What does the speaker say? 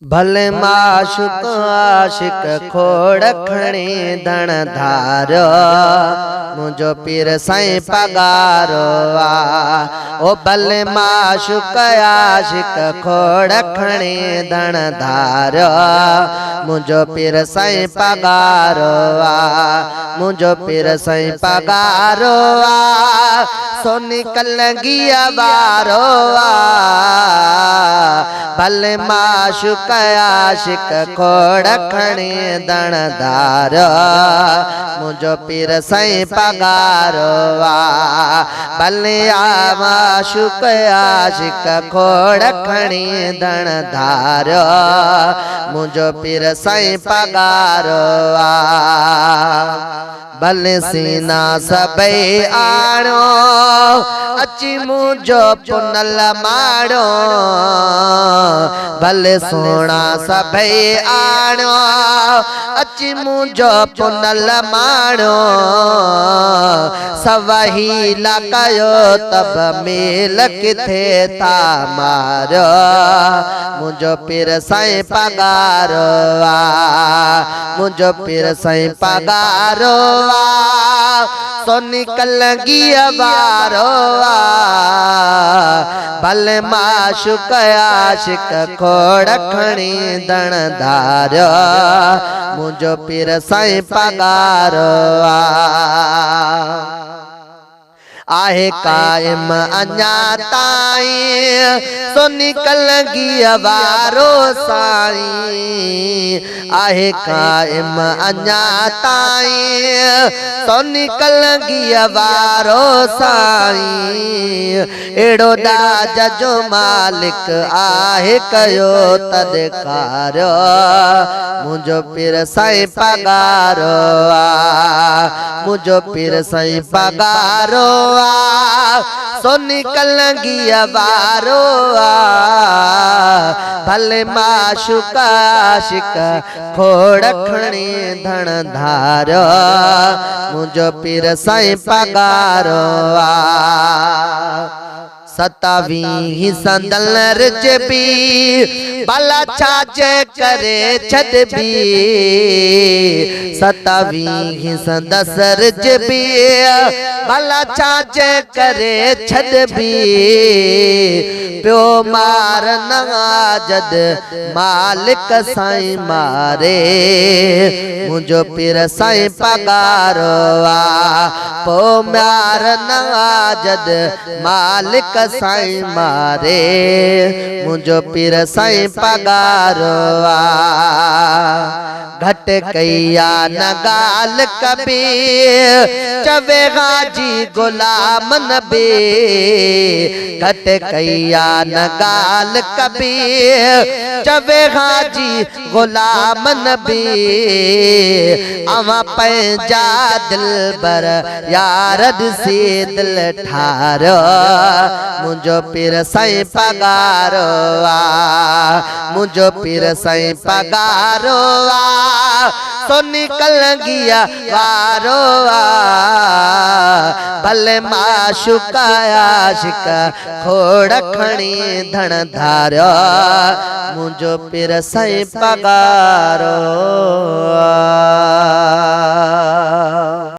भले माशुक आशिक खोड़ खणी धन धारो मुझो पीर साईं पगारो ओ भले माशुक आशिक खोड़ खणी धन धारो मुझो पीर साईं पगारो मुझो पीर साईं पगारो सोनी कलंगी बारो भले माशुक आशिक खोड़ खणी धन धारो मुझो पीर साईं पगारो भले माशुक आशिक खोड़ खणी धन धारो मुझो पीर साईं पगारो भले सीना सबई आणो अची मुझो पुनल माड़ो भले सोना सबई आणो अची मुझो पुनल माड़ो सवही लकयो तब मेल किथे था मारो मुझो पीर साईं पगारो मुझो पीर साईं पगारो सोनी कलंगी बारो भले माशुक आशिक खोड़ खणी धन धारो मुझो पीर साईं पगारो आहे कायम अञा ताईं सोनी कलंगी वारो साईं आहे कायम अञा ताईं सोनी कलंगी वारो साईं एड़ो दाज जो मालिक आहे कयो तदकारो मुझो पीर साईं पगारो मुझो पीर साईं पगारो सोनी कलंगी वारो भले माशुक आशिक खोड़ खणी धन धारो मुझो पीर साईं पगारो 27 संदल रजबी भला छाजे करे छदबी 27 संदस रजबी भला छाजे करे छदबी प्यो मार नवाजद मालिक साईं मारे मुझो पीर साईं पगारो पो मार नवाजद मालिक साईं मारे मुझो पीर साईं पगारो घट कईया न गाल कबी चवे गाजी गुलाम नबी घट कईया न गाल कबी चवे गाजी गुलाम नबी अवा पंहिंजा दिलबर यारद से दिल ठारो मुझो पीर साईं पगारो मुझो पीर साईं पगारो सोनी कलंगी वारो भले माशुक आशिक खोड़ खणी धन धारो मुझो पीर साईं पगारो।